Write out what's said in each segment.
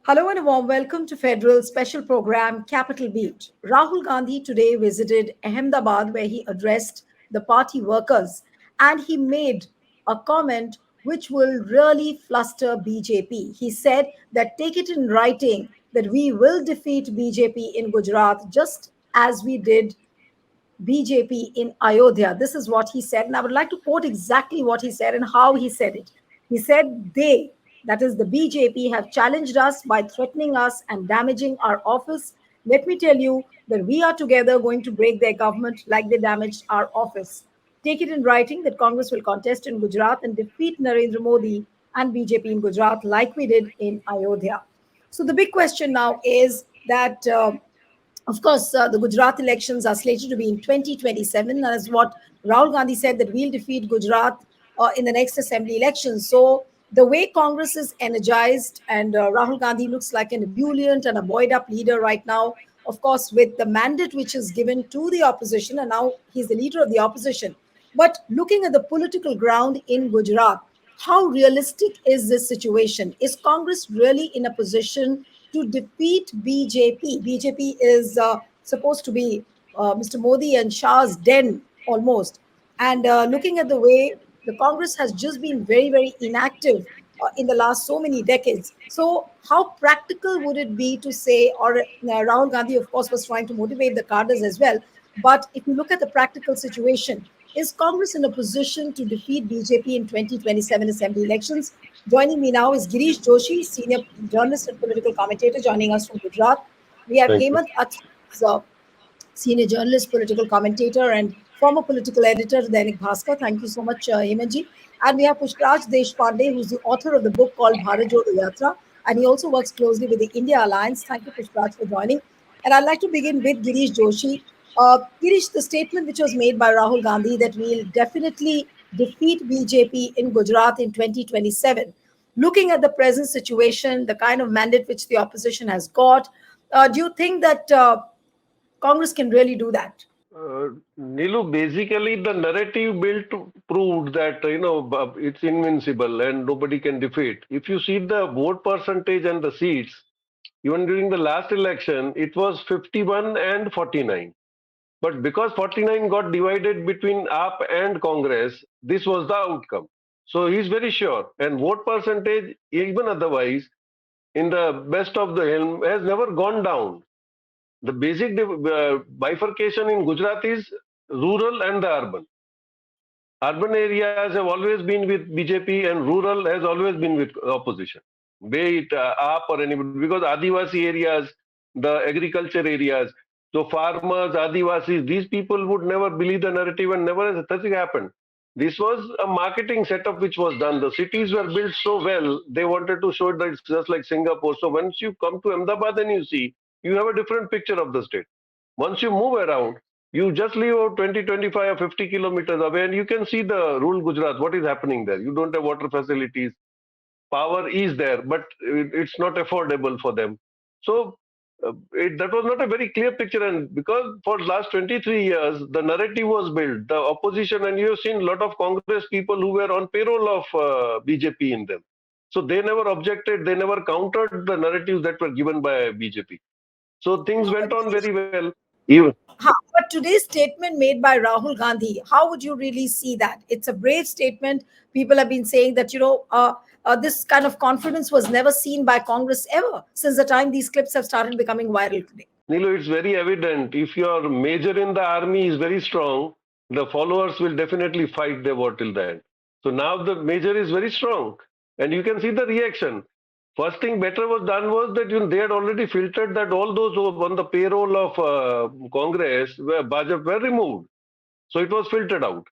Hello and a warm welcome to Federal special program Capital Beat. Rahul Gandhi today visited Ahmedabad where he addressed the party workers and he made a comment which will really fluster BJP. He said that take it in writing that we will defeat BJP in Gujarat just as we did BJP in Ayodhya. This is what he said. And I would like to quote exactly what he said and how he said it. He said, they, that is the BJP, have challenged us by threatening us and damaging our office. Let me tell you that we are together going to break their government like they damaged our office. Take it in writing that Congress will contest in Gujarat and defeat Narendra Modi and BJP in Gujarat like we did in Ayodhya. So the big question now is that of course, the Gujarat elections are slated to be in 2027. As what Rahul Gandhi said, that we'll defeat Gujarat in the next assembly elections. So the way Congress is energized, and Rahul Gandhi looks like an ebullient and a buoyed-up leader right now. Of course, with the mandate which is given to the opposition, and now he's the leader of the opposition. But looking at the political ground in Gujarat, how realistic is this situation? Is Congress really in a position to defeat BJP? BJP is supposed to be Mr. Modi and Shah's den almost. And looking at the way the Congress has just been very, very inactive in the last so many decades. So, how practical would it be to say, or Rahul Gandhi, of course, was trying to motivate the cadres as well. But if you look at the practical situation, is Congress in a position to defeat BJP in 2027 assembly elections? Joining me now is Girish Joshi, senior journalist and political commentator, joining us from Gujarat. We have Thank you. Hemant Atra, senior journalist, political commentator, and former political editor to Dainik Bhaskar. Thank you so much, Hemanji. And we have Pushkaraj Deshpande, who's the author of the book called Bharat Jodo Yatra, and he also works closely with the India Alliance. Thank you, Pushkaraj, for joining. And I'd like to begin with Girish Joshi. Girish, the statement which was made by Rahul Gandhi that we'll definitely defeat BJP in Gujarat in 2027. Looking at the present situation, the kind of mandate which the opposition has got, do you think that Congress can really do that? Nilu, basically the narrative built proved that it's invincible and nobody can defeat. If you see the vote percentage and the seats, even during the last election, it was 51 and 49. But because 49 got divided between AAP and Congress, this was the outcome. So he's very sure. And vote percentage, even otherwise, in the best of the helm, has never gone down. The basic bifurcation in Gujarat is rural and the urban. Urban areas have always been with BJP and rural has always been with opposition, be it AAP or anybody, because Adivasi areas, the agriculture areas, so farmers, Adivasis, these people would never believe the narrative and never has nothing happened. This was a marketing setup which was done. The cities were built so well, they wanted to show that it's just like Singapore. So once you come to Ahmedabad and you see, you have a different picture of the state. Once you move around, you just leave out 20, 25 or 50 kilometers away and you can see the rural Gujarat, what is happening there. You don't have water facilities. Power is there, but it's not affordable for them. So that was not a very clear picture. And because for the last 23 years, the narrative was built, the opposition, and you have seen a lot of Congress people who were on payroll of BJP in them. So they never objected, they never countered the narratives that were given by BJP. So things No, but went on Girish, very well. Even but today's statement made by Rahul Gandhi, how would you really see that? It's a brave statement. People have been saying that, this kind of confidence was never seen by Congress ever since the time these clips have started becoming viral today. Nilu, it's very evident. If your major in the army is very strong, the followers will definitely fight their war till the end. So now the major is very strong, and you can see the reaction. First thing better was done was that they had already filtered that all those who were on the payroll of Congress were Bajap were removed. So it was filtered out.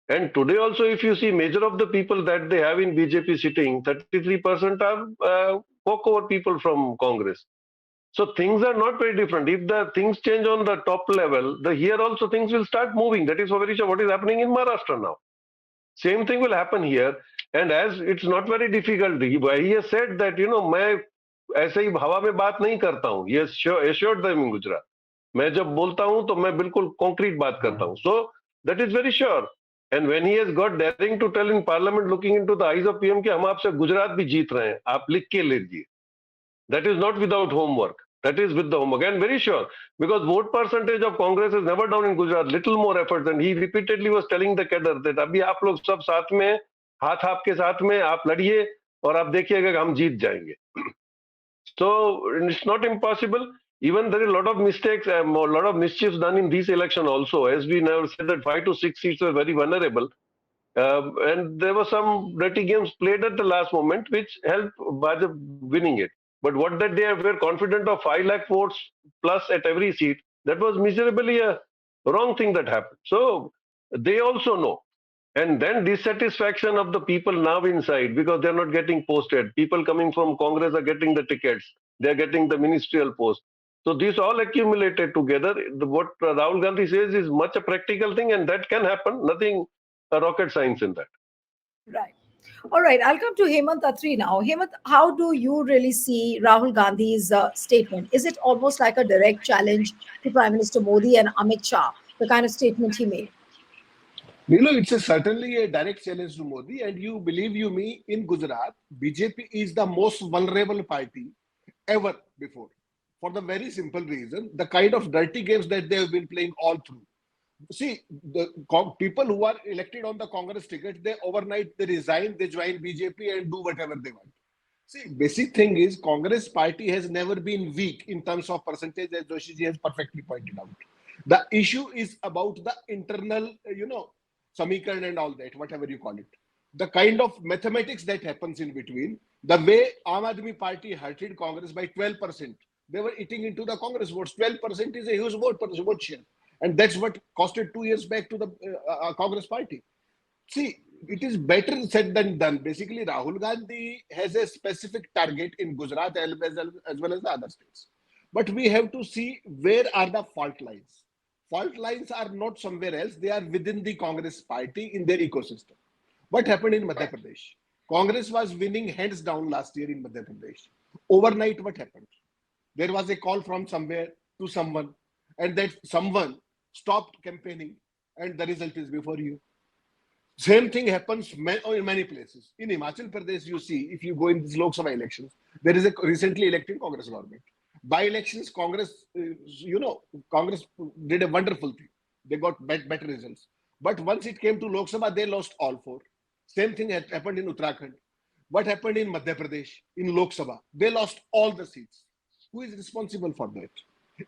And today also, if you see major of the people that they have in BJP sitting, 33% are walkover people from Congress. So things are not very different. If the things change on the top level, the here also things will start moving. That is for very sure what is happening in Maharashtra now. Same thing will happen here. And as it's not very difficult, he has said that, मैं ऐसे ही हवा में बात नहीं करता हूँ. He has assured them in Gujarat. मैं जब बोलता हूँ तो मैं बिल्कुल concrete बात करता हूँ. So that is very sure. And when he has got daring to tell in parliament looking into the eyes of PM कि हम आपसे गुजरात भी जीत रहे हैं, आप लिख के लीजिए. That is not without homework. That is with the homework. And very sure, because vote percentage of Congress is never down in Gujarat, little more efforts. And he repeatedly was telling the cadre that अभी आप लोग सब साथ में हैं, हाथ आपके साथ में, आप लड़िए और आप देखिएगा कि हम जीत जाएंगे. So it's not impossible. Even there is a lot of mistakes, a lot of mischiefs done in this election also. As we never said that 5 to 6 seats were very vulnerable. And there were some dirty games played at the last moment which helped Bajap winning it. But what that they were confident of 5 lakh votes plus at every seat, that was miserably a wrong thing that happened. So they also know. And then dissatisfaction of the people now inside because they're not getting posted. People coming from Congress are getting the tickets. They're getting the ministerial post. So this all accumulated together. What Rahul Gandhi says is much a practical thing and that can happen. Nothing rocket science in that. Right. All right. I'll come to Hemant Atri now. Hemant, how do you really see Rahul Gandhi's statement? Is it almost like a direct challenge to Prime Minister Modi and Amit Shah, the kind of statement he made? It's certainly a direct challenge to Modi. And you believe you me, in Gujarat, BJP is the most vulnerable party ever before. For the very simple reason, the kind of dirty games that they have been playing all through. See, the people who are elected on the Congress ticket, they overnight, they resign, they join BJP and do whatever they want. See, basic thing is Congress party has never been weak in terms of percentage, as Joshi ji has perfectly pointed out. The issue is about the internal, samikaran and all that, whatever you call it. The kind of mathematics that happens in between, the way Aam Aadmi Party hurted Congress by 12%. They were eating into the Congress votes. 12% is a huge vote share. And that's what costed 2 years back to the Congress party. See, it is better said than done. Basically, Rahul Gandhi has a specific target in Gujarat as well as the other states. But we have to see where are the fault lines. Fault lines are not somewhere else. They are within the Congress party in their ecosystem. What happened in Madhya Pradesh? Congress was winning hands down last year in Madhya Pradesh. Overnight, what happened? There was a call from somewhere to someone, and that someone stopped campaigning, and the result is before you. Same thing happens in many places. In Himachal Pradesh, you see, if you go in these Lok Sabha elections, there is a recently elected Congress government. By elections, Congress did a wonderful thing. They got better results. But once it came to Lok Sabha, they lost all 4. Same thing had happened in Uttarakhand. What happened in Madhya Pradesh, in Lok Sabha? They lost all the seats. Who is responsible for that?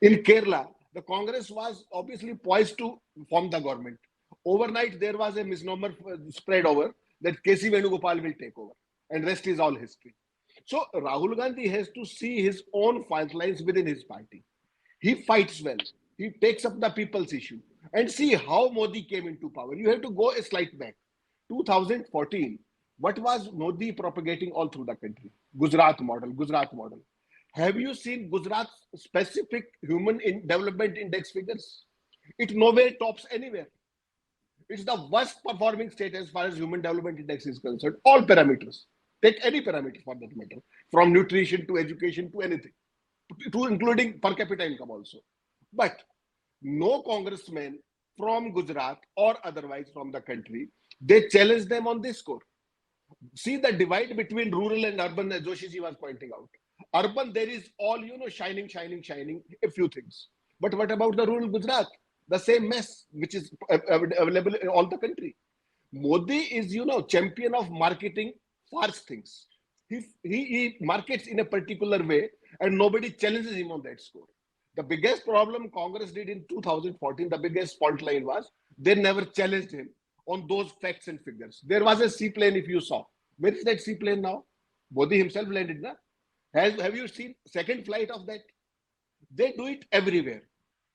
In Kerala, the Congress was obviously poised to form the government. Overnight, there was a misnomer spread over that KC Venugopal will take over. And rest is all history. So Rahul Gandhi has to see his own fault lines within his party. He fights well. He takes up the people's issue. And see how Modi came into power. You have to go a slight back. 2014, what was Modi propagating all through the country? Gujarat model, Gujarat model. Have you seen Gujarat's specific human development index figures? It nowhere tops anywhere. It's the worst performing state as far as human development index is concerned. All parameters. Take any parameter for that matter. From nutrition to education to anything. To including per capita income also. But no congressman from Gujarat or otherwise from the country, they challenge them on this score. See the divide between rural and urban, as Joshi ji was pointing out. Urban, there is all, shining, a few things. But what about the rural Gujarat? The same mess, which is available in all the country. Modi is, champion of marketing false things. He markets in a particular way and nobody challenges him on that score. The biggest problem Congress did in 2014, the biggest fault line was they never challenged him on those facts and figures. There was a seaplane, if you saw. Where is that seaplane now? Modi himself landed, na? Have you seen second flight of that? They do it everywhere.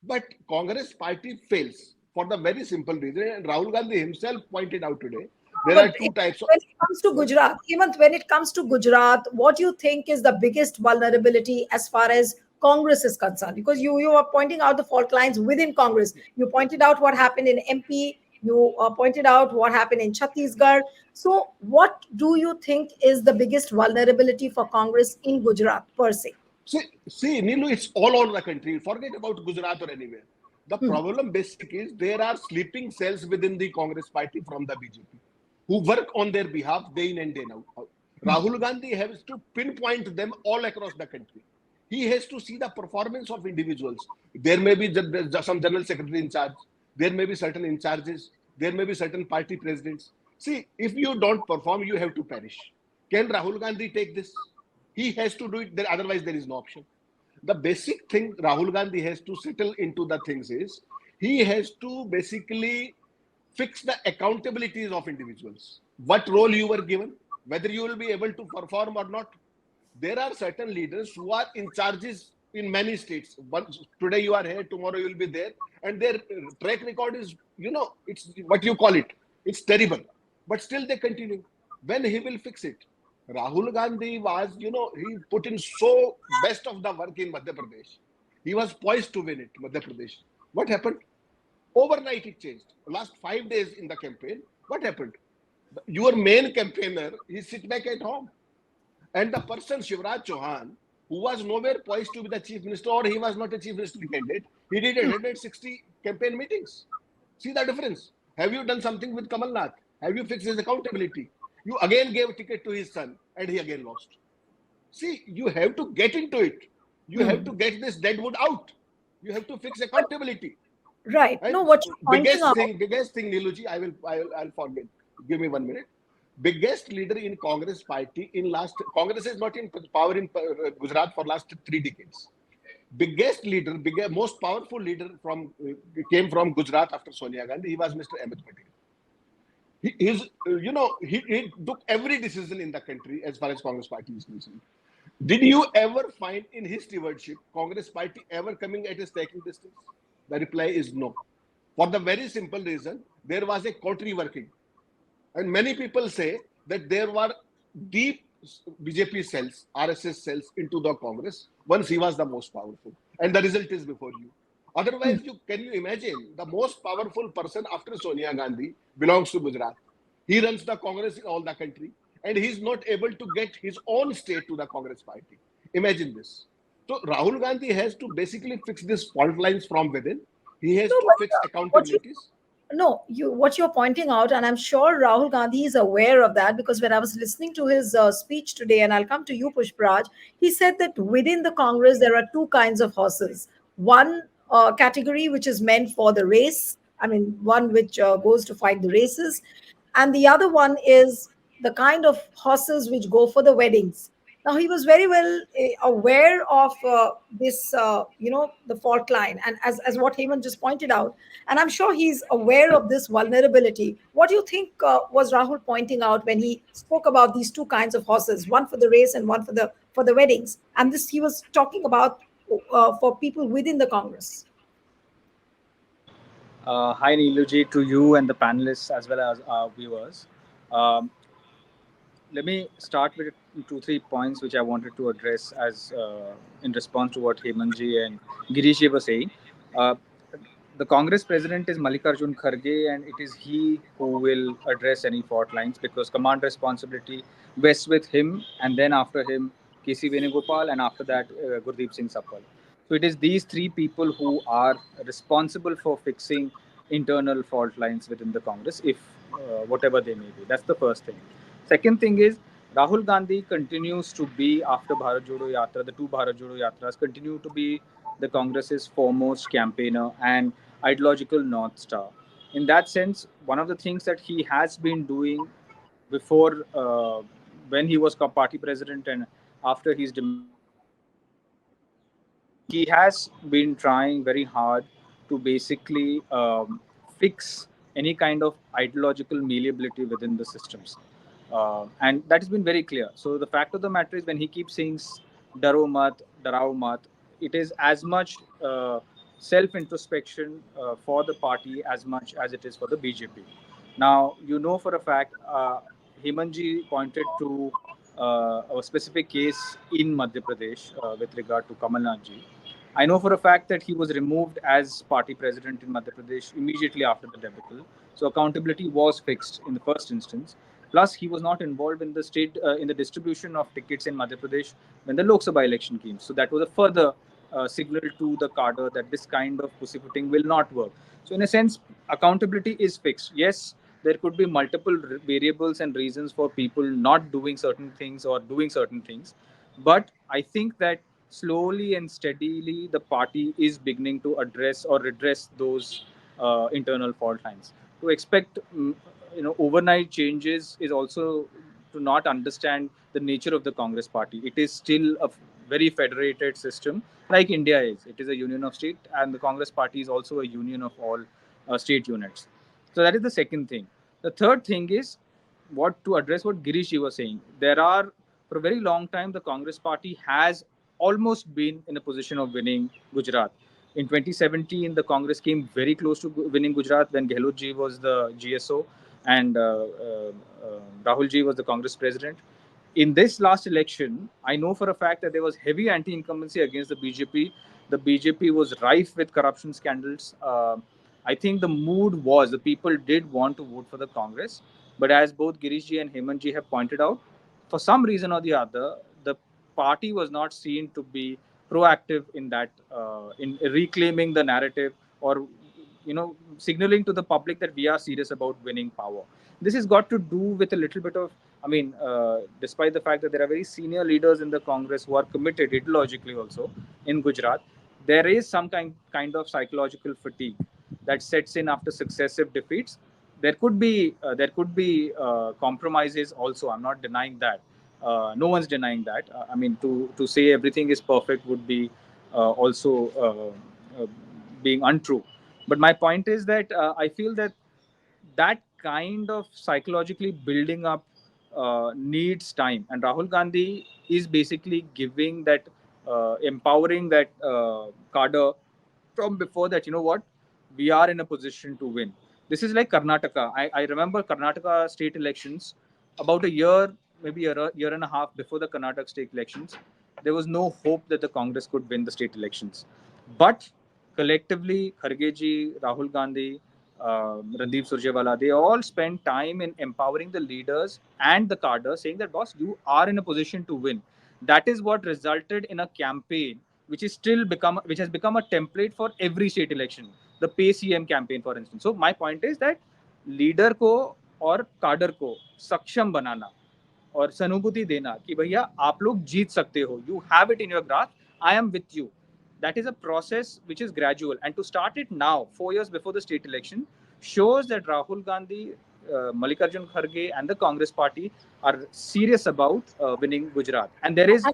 But Congress party fails for the very simple reason, and Rahul Gandhi himself pointed out today, there are two types of... When it comes to Gujarat, Hemant, when it comes to Gujarat, what do you think is the biggest vulnerability as far as Congress is concerned? Because you are pointing out the fault lines within Congress. You pointed out what happened in MP. You pointed out what happened in Chhattisgarh. So what do you think is the biggest vulnerability for Congress in Gujarat per se? See, Neelu, it's all over the country. Forget about Gujarat or anywhere. The problem basic is there are sleeping cells within the Congress party from the BJP who work on their behalf day in and day out. Rahul Gandhi has to pinpoint them all across the country. He has to see the performance of individuals. There may be some general secretary in charge. There may be certain in charges. There may be certain party presidents. See, if you don't perform, you have to perish. Can Rahul Gandhi take this? He has to do it. Otherwise, there is no option. The basic thing Rahul Gandhi has to settle into the things is he has to basically fix the accountabilities of individuals. What role you were given, whether you will be able to perform or not. There are certain leaders who are in charges in many states. Today you are here, tomorrow you will be there, and their track record is, it's what you call it. It's terrible, but still they continue. When he will fix it? Rahul Gandhi was, he put in so best of the work in Madhya Pradesh. He was poised to win it, Madhya Pradesh. What happened? Overnight it changed. Last 5 days in the campaign, what happened? Your main campaigner, he sit back at home. And the person, Shivraj Chauhan, who was nowhere poised to be the chief minister, or he was not a chief minister candidate, he did 160 campaign meetings. See the difference. Have you done something with Kamal Nath? Have you fixed his accountability? You again gave a ticket to his son, and he again lost. See, you have to get into it. You have to get this deadwood out. You have to fix accountability. Right. And No, what you're pointing out. biggest thing, Niluji, I'll forget. Give me 1 minute. Biggest leader in Congress party in last, Congress is not in power in Gujarat for last 3 decades. Biggest leader, most powerful leader came from Gujarat after Sonia Gandhi. He was Mr. Ahmed Patel. He took every decision in the country as far as Congress party is concerned. Did you ever find in his stewardship Congress party ever coming at a striking distance? The reply is no. For the very simple reason, there was a coterie working. And many people say that there were deep BJP cells, RSS cells into the Congress once he was the most powerful. And the result is before you. Otherwise, can you imagine the most powerful person after Sonia Gandhi belongs to Gujarat. He runs the Congress in all the country, and he's not able to get his own state to the Congress party. Imagine this. So Rahul Gandhi has to basically fix these fault lines from within. He has No, to fix but accountabilities. what you're pointing out, and I'm sure Rahul Gandhi is aware of that, because when I was listening to his speech today, and I'll come to you, Pushpraj, he said that within the Congress there are two kinds of horses. One category which is meant for the race, I mean, one which goes to fight the races, and the other one is the kind of horses which go for the weddings. Now, he was very well aware of this, the fault line, and as what Hemant just pointed out, and I'm sure he's aware of this vulnerability. What do you think was Rahul pointing out when he spoke about these two kinds of horses, one for the race and one for the weddings? And this he was talking about for people within the Congress. Hi, Neeluji, to you and the panelists as well as our viewers. Um, Let me start with 2-3 points which I wanted to address as in response to what Hemantji and Girishji were saying. Uh, the Congress president is Mallikarjun Kharge, and it is he who will address any fault lines, because command responsibility vests with him, and then after him KC Venugopal, and after that Gurdeep Singh Sappal. So it is these three people who are responsible for fixing internal fault lines within the Congress, if whatever they may be. That's the first thing. Second thing is, Rahul Gandhi continues to be, after Bharat Jodo Yatra, the two Bharat Jodo Yatras continue to be the Congress's foremost campaigner and ideological North Star. In that sense, one of the things that he has been doing before, when he was party president and after he's demised as party president, he has been trying very hard to basically fix any kind of ideological malleability within the systems. And that has been very clear. So the fact of the matter is, when he keeps saying Daro Mat, Darao Mat, it is as much self-introspection for the party as much as it is for the BJP. Now, you know for a fact, Hemantji pointed to a specific case in Madhya Pradesh with regard to Kamal Nath ji. I know for a fact that he was removed as party president in Madhya Pradesh immediately after the debacle. So accountability was fixed in the first instance. Plus, he was not involved in the state in the distribution of tickets in Madhya Pradesh when the Lok Sabha election came. So that was a further signal to the cadre that this kind of pussyfooting will not work. So in a sense, accountability is fixed. Yes, there could be multiple variables and reasons for people not doing certain things or doing certain things. But I think that slowly and steadily the party is beginning to address or redress those internal fault lines. To expect overnight changes is also to not understand the nature of the Congress party. It is still a very federated system, like India is. It is a union of state, and the Congress party is also a union of all state units. So that is the second thing. The third thing is what to address what Girish was saying. There are, for a very long time, the Congress party has almost been in a position of winning Gujarat. In 2017, the Congress came very close to winning Gujarat when Gehlot ji was the GSO and Rahul ji was the Congress president. In this last election, I know for a fact that there was heavy anti-incumbency against the BJP. The BJP was rife with corruption scandals. I think the mood was the people did want to vote for the Congress, but as both Girish ji and Hemant ji have pointed out, for some reason or the other, the party was not seen to be proactive in that, in reclaiming the narrative or signaling to the public that we are serious about winning power. This has got to do with a little bit of, despite the fact that there are very senior leaders in the Congress who are committed ideologically also in Gujarat, there is some kind of psychological fatigue that sets in after successive defeats. There could be compromises also. I'm not denying that. No one's denying that. To say everything is perfect would be also being untrue. But my point is that I feel that that kind of psychologically building up needs time, and Rahul Gandhi is basically giving that, empowering that cadre from before that. You know what? We are in a position to win. This is like Karnataka. I remember Karnataka state elections about a year, maybe a year and a half before the Karnataka state elections. There was no hope that the Congress could win the state elections. But collectively, Kharge ji, Rahul Gandhi, Randeep Surjewala, they all spent time in empowering the leaders and the cadre, saying that, boss, you are in a position to win. That is what resulted in a campaign which has become a template for every state election. The Pay CM campaign, for instance. So my point is that leader को और cadre को सक्षम बनाना और सहानुभूति देना कि भैया आप लोग जीत सकते हो, you have it in your grasp, I am with you. That is a process which is gradual, and to start it now 4 years before the state election shows that Rahul Gandhi, Mallikarjun Kharge and the Congress party are serious about winning Gujarat, and there is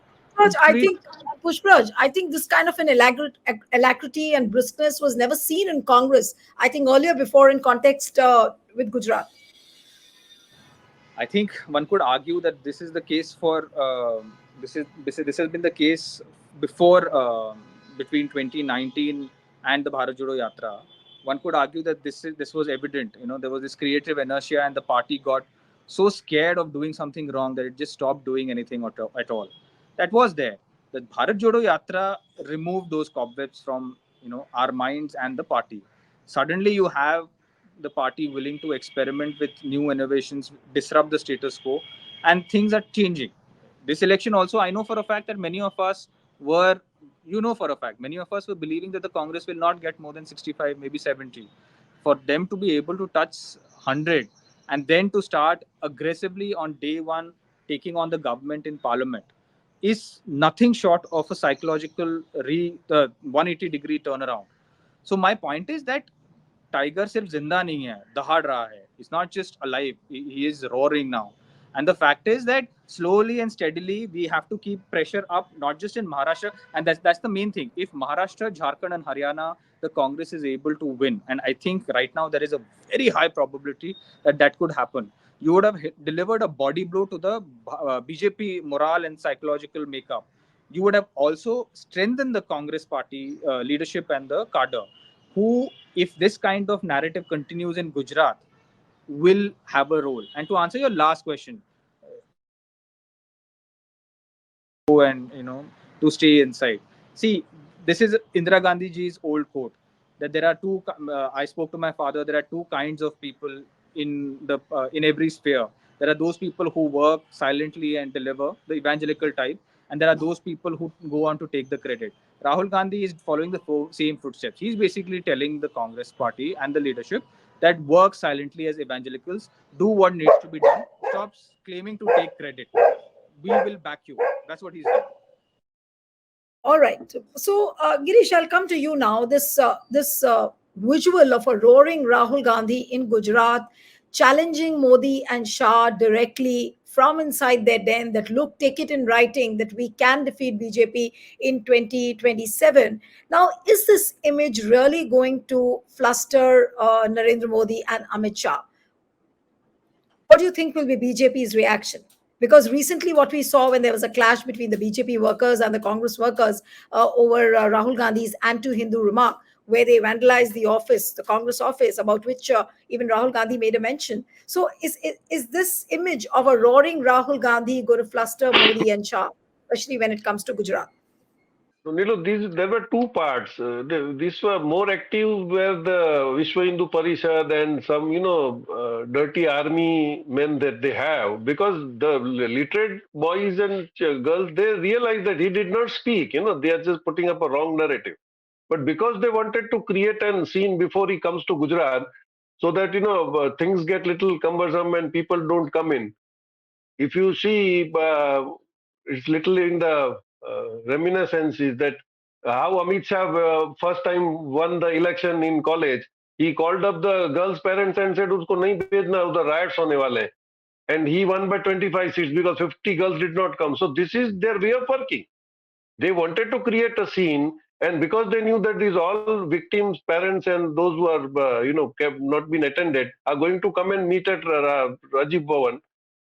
And Pushpraj, I three. think, Pushpraj, I think this kind of an alacrity and briskness was never seen in Congress. I think earlier, before, in context with Gujarat. I think one could argue that this is the case for this has been the case before, between 2019 and the Bharat Jodo Yatra. One could argue that this was evident. There was this creative inertia, and the party got so scared of doing something wrong that it just stopped doing anything at all. That was there. The Bharat Jodo Yatra removed those cobwebs from our minds and the party. Suddenly, you have the party willing to experiment with new innovations, disrupt the status quo, and things are changing. This election also, I know for a fact that many of us were, for a fact, many of us were believing that the Congress will not get more than 65, maybe 70. For them to be able to touch 100 and then to start aggressively on day one taking on the government in parliament is nothing short of a psychological 180-degree turnaround. So my point is that tiger सिर्फ जिंदा नहीं है, दहाड़ रहा है. It's not just alive, he is roaring now. And the fact is that slowly and steadily we have to keep pressure up, not just in Maharashtra, and that's the main thing. If Maharashtra, Jharkhand and Haryana, the Congress is able to win, and I think right now there is a very high probability that could happen, you would have delivered a body blow to the BJP morale and psychological makeup. You would have also strengthened the Congress party leadership and the cadre, who, if this kind of narrative continues in Gujarat, will have a role. And to answer your last question, go and to stay inside. See, this is Indira Gandhi ji's old quote that there are two. I spoke to my father. There are two kinds of people in every sphere. There are those people who work silently and deliver, the evangelical type, and there are those people who go on to take the credit. Rahul Gandhi is following the same footsteps. He's basically telling the Congress party and the leadership that work silently as evangelicals, do what needs to be done, stop claiming to take credit. We will back you. That's what he's doing. All right. So, Girish, I'll come to you now. This visual of a roaring Rahul Gandhi in Gujarat, challenging Modi and Shah directly from inside their den. That look, take it in writing that we can defeat BJP in 2027. Now, is this image really going to fluster Narendra Modi and Amit Shah? What do you think will be BJP's reaction? Because recently, what we saw when there was a clash between the BJP workers and the Congress workers over Rahul Gandhi's anti Hindu remark, where they vandalized the office, the Congress office, about which even Rahul Gandhi made a mention. So, is this image of a roaring Rahul Gandhi going to fluster Modi and Shah, especially when it comes to Gujarat? So, there were two parts. These were more active where the Vishwa Hindu Parishad and some, dirty army men that they have, because the literate boys and girls, they realized that he did not speak. They are just putting up a wrong narrative. But because they wanted to create an scene before he comes to Gujarat, so that, things get little cumbersome and people don't come in. If you see, it's little in the reminiscence is that how Amit Shah first time won the election in college, he called up the girls' parents and said, "Usko nahi bhejna, udhar riots hone wale hain." And he won by 25 seats because 50 girls did not come. So this is their way of working. They wanted to create a scene, and because they knew that these all victims, parents, and those who are, kept not been attended are going to come and meet at Rajiv Bhavan.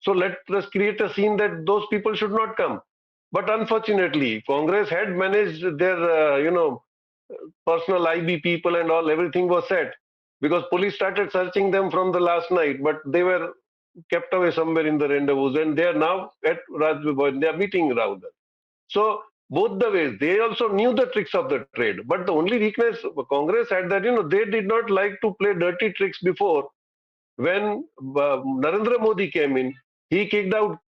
So let us create a scene that those people should not come. But unfortunately, Congress had managed their, personal IB people and all, everything was set because police started searching them from the last night, but they were kept away somewhere in the rendezvous, and they are now at Rajiv Bhavan. They are meeting Rahul. So both the ways, they also knew the tricks of the trade. But the only weakness Congress had that, they did not like to play dirty tricks before. When Narendra Modi came in, he kicked out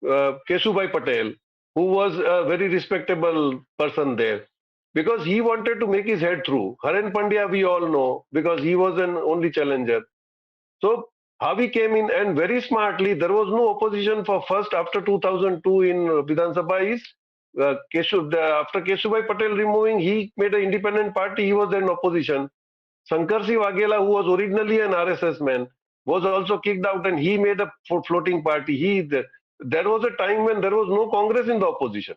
Kesubhai Patel, who was a very respectable person there, because he wanted to make his head through. Haren Pandya, we all know, because he was an only challenger. So Havi came in and very smartly, there was no opposition for first after 2002 in Vidhan Sabha is after Kesubhai Patel removing, he made an independent party, he was in opposition. Sankarsi Waghela, who was originally an RSS man, was also kicked out and he made a floating party. There was a time when there was no Congress in the opposition.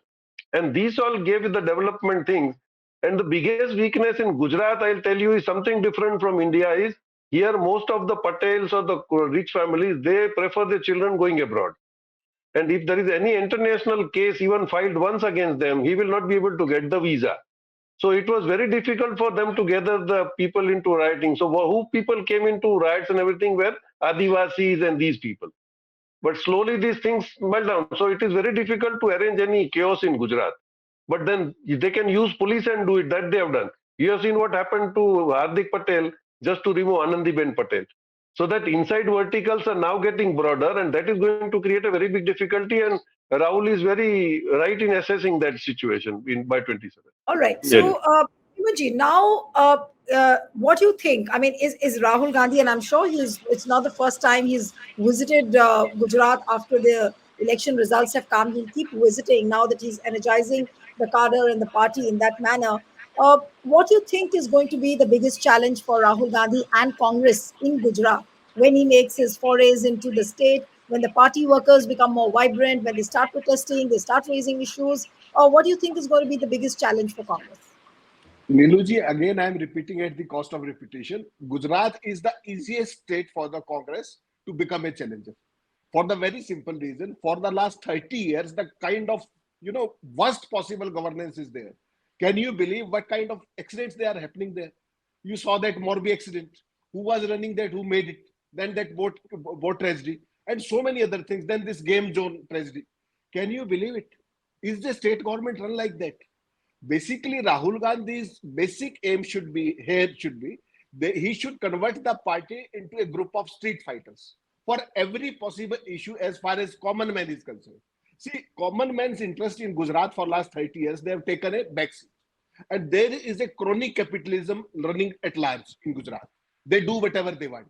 And these all gave the development things. And the biggest weakness in Gujarat, I'll tell you, is something different from India is here most of the Patels or the rich families, they prefer their children going abroad. And if there is any international case even filed once against them, he will not be able to get the visa. So it was very difficult for them to gather the people into rioting. So who people came into riots and everything were Adivasis and these people. But slowly these things melt down. So it is very difficult to arrange any chaos in Gujarat. But then they can use police and do it. That they have done. You have seen what happened to Hardik Patel just to remove Anandiben Patel. So that inside verticals are now getting broader, and that is going to create a very big difficulty. And Rahul is very right in assessing that situation by 27. All right. Yeah. So, Imaji, now, what do you think? I mean, is Rahul Gandhi, and I'm sure it's not the first time he's visited Gujarat after the election results have come. He'll keep visiting now that he's energizing the cadre and the party in that manner. What do you think is going to be the biggest challenge for Rahul Gandhi and Congress in Gujarat when he makes his forays into the state, when the party workers become more vibrant, when they start protesting, they start raising issues? Or what do you think is going to be the biggest challenge for Congress? Niluji, again, I am repeating at the cost of repetition. Gujarat is the easiest state for the Congress to become a challenger. For the very simple reason, for the last 30 years, the kind of, worst possible governance is there. Can you believe what kind of accidents they are happening there? You saw that Morbi accident. Who was running that? Who made it? Then that boat tragedy. And so many other things. Then this game zone tragedy. Can you believe it? Is the state government run like that? Basically, Rahul Gandhi's basic aim should be he should convert the party into a group of street fighters for every possible issue as far as common man is concerned. See, common man's interest in Gujarat for last 30 years, they have taken a backseat. And there is a chronic capitalism running at large in Gujarat. They do whatever they want.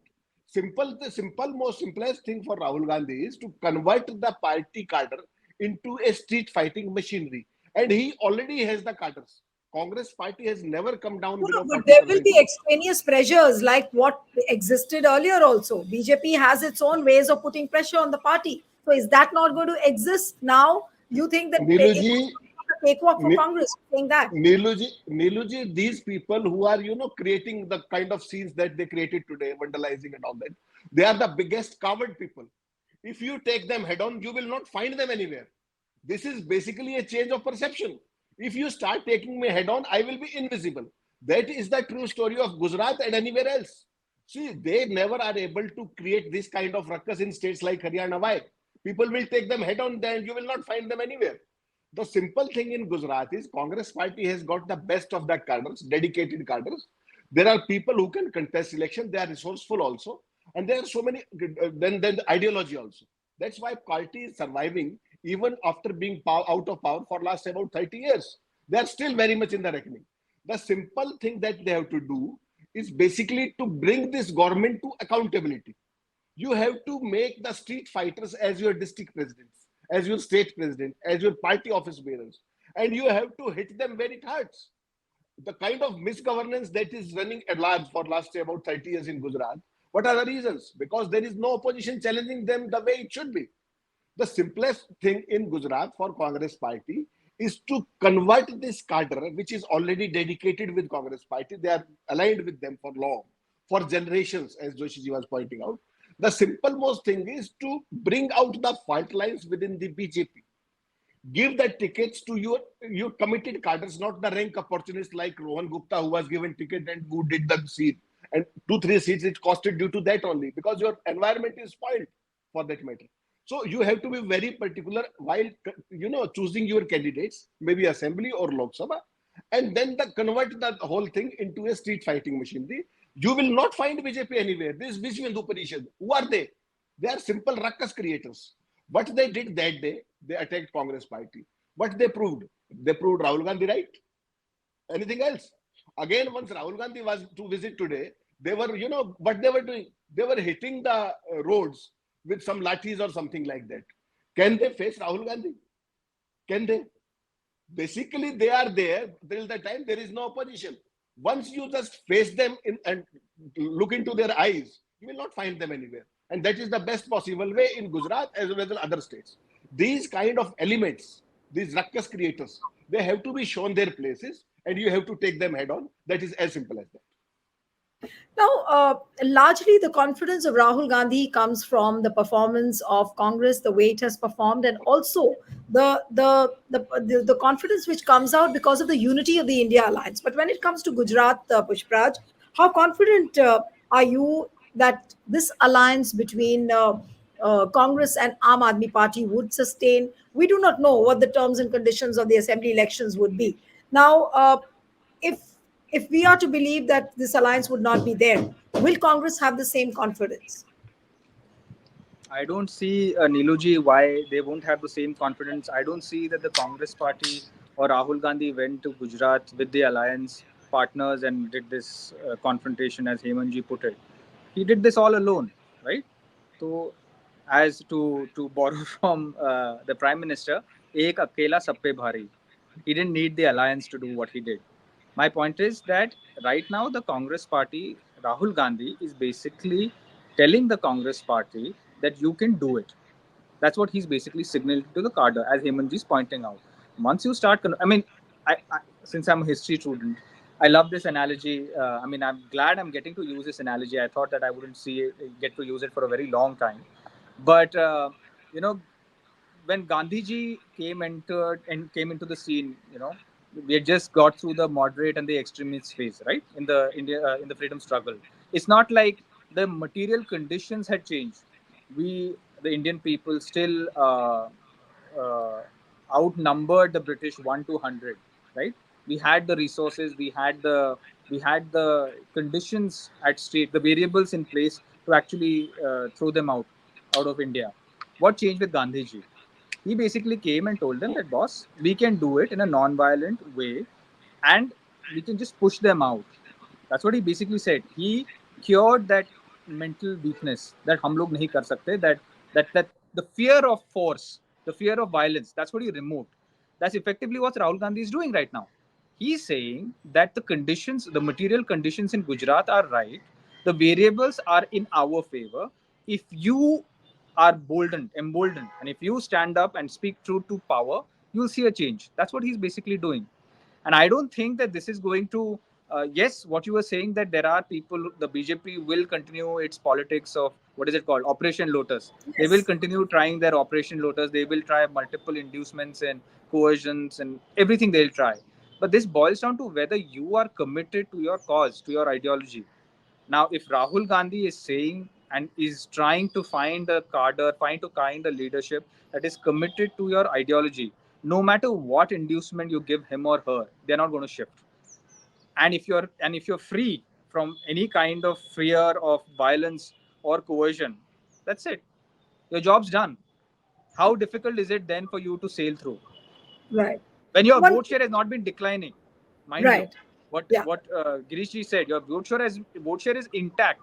Most simplest thing for Rahul Gandhi is to convert the party cadre into a street fighting machinery. And he already has the cadres. Congress party has never come down No, no, below but there will 40% be vote. extraneous pressures like what existed earlier also. BJP has its own ways of putting pressure on the party. So is that not going to exist now? You think that it's Niluji, a cakewalk for Congress saying that? Niluji, these people who are, creating the kind of scenes that they created today, vandalizing and all that, they are the biggest coward people. If you take them head on, you will not find them anywhere. This is basically a change of perception. If you start taking me head on, I will be invisible. That is the true story of Gujarat and anywhere else. See, they never are able to create this kind of ruckus in states like Haryana. Why? People will take them head on, then you will not find them anywhere. The simple thing in Gujarat is Congress party has got the best of the cadres, dedicated cadres. There are people who can contest election. They are resourceful also. And there are so many, then the ideology also. That's why party is surviving even after being out of power for last about 30 years. They are still very much in the reckoning. The simple thing that they have to do is basically to bring this government to accountability. You have to make the street fighters as your district presidents, as your state president, as your party office bearers, and you have to hit them where it hurts. The kind of misgovernance that is running at large for last say about 30 years in Gujarat, what are the reasons? Because there is no opposition challenging them the way it should be. The simplest thing in Gujarat for Congress party is to convert this cadre, which is already dedicated with Congress party. They are aligned with them for long, for generations, as Joshiji was pointing out. The simple most thing is to bring out the fault lines within the BJP. Give the tickets to your committed cadres, not the rank opportunists like Rohan Gupta, who was given ticket and who did the seat. And 2-3 seats it costed due to that only, because your environment is spoiled for that matter. So you have to be very particular while choosing your candidates, maybe assembly or Lok Sabha, and then convert the whole thing into a street fighting machinery. You will not find BJP anywhere. This Vishwa Hindu Parishad, who are they? They are simple ruckus creators. What they did that day, they attacked Congress party. What they proved? They proved Rahul Gandhi right. Anything else? Again, once Rahul Gandhi was to visit today, they were, what they were doing? They were hitting the roads with some lathis or something like that. Can they face Rahul Gandhi? Can they? Basically, they are there till the time there is no opposition. Once you just face them and look into their eyes, you will not find them anywhere. And that is the best possible way in Gujarat as well as in other states. These kind of elements, these ruckus creators, they have to be shown their places and you have to take them head on. That is as simple as that. Now, largely the confidence of Rahul Gandhi comes from the performance of Congress, the way it has performed, and also the confidence which comes out because of the unity of the India alliance. But when it comes to Gujarat, Pushpraj, how confident are you that this alliance between Congress and Aam Aadmi Party would sustain? We do not know what the terms and conditions of the assembly elections would be. Now, if if we are to believe that this alliance would not be there, will Congress have the same confidence? I don't see Niluji why they won't have the same confidence. I don't see that the Congress party or Rahul Gandhi went to Gujarat with the alliance partners and did this confrontation, as Hemanji put it. He did this all alone, right? So, as to borrow from the Prime Minister, ek akela sab pe bhari. He didn't need the alliance to do what he did. My point is that right now the Congress party, Rahul Gandhi, is basically telling the Congress party that you can do it. That's what he's basically signaling to the cadre, as Hemanji is pointing out. Once you start, since I'm a history student, I love this analogy. I'm glad I'm getting to use this analogy. I thought that I wouldn't get to use it for a very long time. But, you know, when Gandhi G came into the scene, we had just got through the moderate and the extremist phase, right? In the freedom struggle, it's not like the material conditions had changed. We, the Indian people, still uh, outnumbered the British 1 to 100, right? We had the resources, we had the conditions at stake, the variables in place to actually throw them out of India. What changed with Gandhi Ji? He basically came and told them that, boss, we can do it in a non-violent way and we can just push them out. That's what he basically said. He cured that mental weakness that हम लोग नहीं कर सकते, that the fear of force, the fear of violence, that's what he removed. That's effectively what Rahul Gandhi is doing right now. He's saying that the conditions, the material conditions in Gujarat are right, the variables are in our favor. If you are emboldened, and if you stand up and speak truth to power, you'll see a change. That's what he's basically doing. And I don't think that this is going to, yes, what you were saying, that there are people, the BJP will continue its politics of, what is it called, Operation Lotus. They will Yes. continue trying their Operation Lotus. They will try multiple inducements and coercions and everything they'll try. But this boils down to whether you are committed to your cause, to your ideology. Now, if Rahul Gandhi is saying and is trying to find a cadre, find a leadership that is committed to your ideology, no matter what inducement you give him or her, they're not going to shift. And if you're free from any kind of fear of violence or coercion, that's it. Your job's done. How difficult is it then for you to sail through? Right. When your One. vote share has not been declining, mind you, Right. what Yeah. what Girish ji said, your vote share is intact.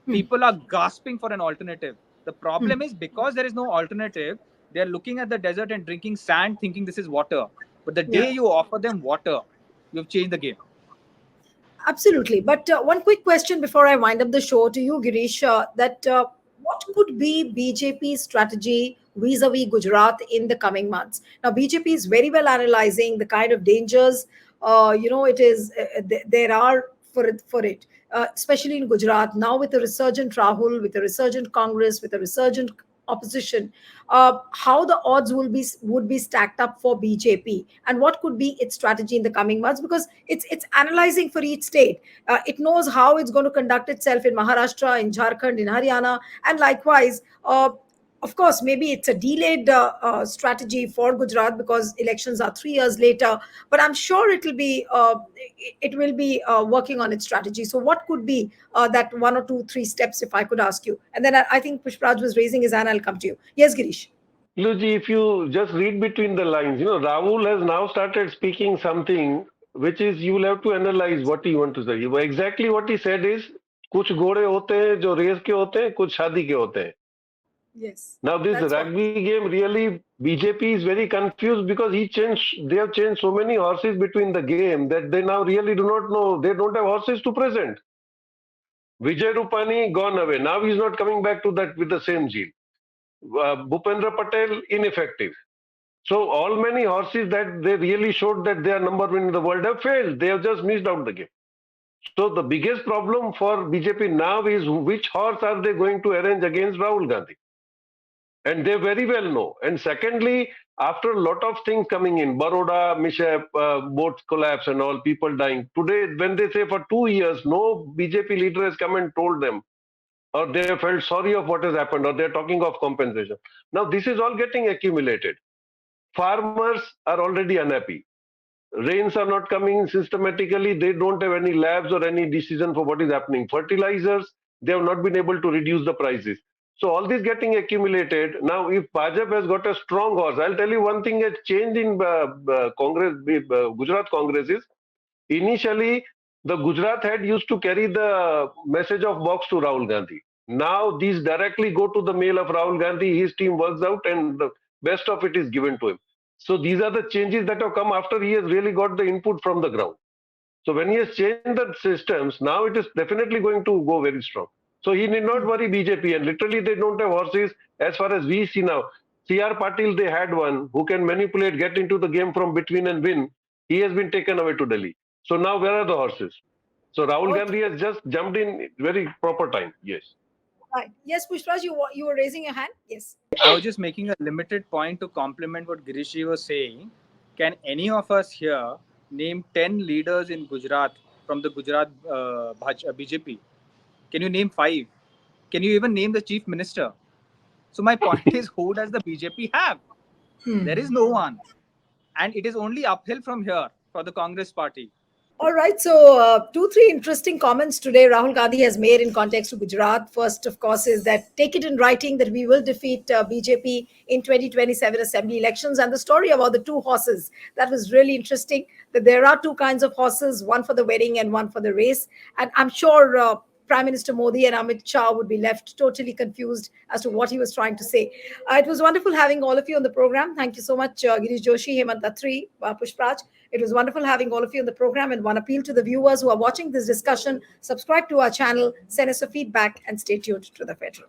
Hmm. People are gasping for an alternative. The Hmm. problem is because there is no alternative, they are looking at the desert and drinking sand, thinking this is water. But the Yeah. day you offer them water, you've changed the game. Absolutely. But one quick question before I wind up the show to you, Girish, that what could be BJP's strategy vis-a-vis Gujarat in the coming months? Now, BJP is very well analyzing the kind of dangers, it is there are for it, especially in Gujarat now with the resurgent Rahul, with the resurgent Congress, with the resurgent opposition, how the odds would be stacked up for BJP, and what could be its strategy in the coming months, because it's analyzing for each state. It knows how it's going to conduct itself in Maharashtra, in Jharkhand, in Haryana, and likewise. Of course, maybe it's a delayed strategy for Gujarat because elections are 3 years later. But I'm sure it will be working on its strategy. So, what could be that one or two, three steps, if I could ask you? And then I think Pushpraj was raising his hand. I'll come to you. Yes, Girish. Luji, if you just read between the lines, Rahul has now started speaking something which is you will have to analyze what he want to say. Exactly what he said is, कुछ घोड़े होते हैं जो race के होते हैं, कुछ शादी के होते हैं. Yes, Now this that's what. rugby game really BJP is very confused because they have changed so many horses between the game that they now really do not know. They don't have horses to present. Vijay Rupani gone away. Now he's not coming back to that with the same zeal. Bhupendra Patel ineffective. So all many horses that they really showed that they are number one in the world have failed. They have just missed out the game. So the biggest problem for BJP now is which horse are they going to arrange against Rahul Gandhi? And they very well know. And secondly, after a lot of things coming in, Baroda, mishap, boat collapse and all, people dying. Today, when they say for 2 years, no BJP leader has come and told them, or they have felt sorry of what has happened, or they're talking of compensation. Now, this is all getting accumulated. Farmers are already unhappy. Rains are not coming systematically. They don't have any labs or any decision for what is happening. Fertilizers, they have not been able to reduce the prices. So all this getting accumulated. Now, if Bajap has got a strong horse, I'll tell you one thing has changed in Congress, Gujarat Congress is initially the Gujarat head used to carry the message of box to Rahul Gandhi. Now these directly go to the mail of Rahul Gandhi. His team works out and the best of it is given to him. So these are the changes that have come after he has really got the input from the ground. So when he has changed the systems, now it is definitely going to go very strong. So he need not worry BJP, and literally they don't have horses as far as we see now. CR Patil, they had one who can manipulate, get into the game from between and win. He has been taken away to Delhi. So now where are the horses? So Rahul Okay. Gandhi has just jumped in very proper time. Yes. Right. Yes, Pushpraj, you were raising your hand. Yes. I was just making a limited point to complement what Girish was saying. Can any of us here name 10 leaders in Gujarat from the Gujarat BJP? Can you name 5? Can you even name the chief minister? So my point is, who does the BJP have? There is no one. And it is only uphill from here for the Congress party. All right. So, two, three interesting comments today Rahul Gandhi has made in context to Gujarat. First, of course, is that take it in writing that we will defeat BJP in 2027 assembly elections. And the story about the two horses, that was really interesting. That there are two kinds of horses, one for the wedding and one for the race. And I'm sure Prime Minister Modi and Amit Shah would be left totally confused as to what he was trying to say. It was wonderful having all of you on the program. Thank you so much, Girish Joshi, Hemant Attri, Pushpraj. It was wonderful having all of you on the program. And one appeal to the viewers who are watching this discussion: subscribe to our channel, send us a feedback, and stay tuned to the Federal.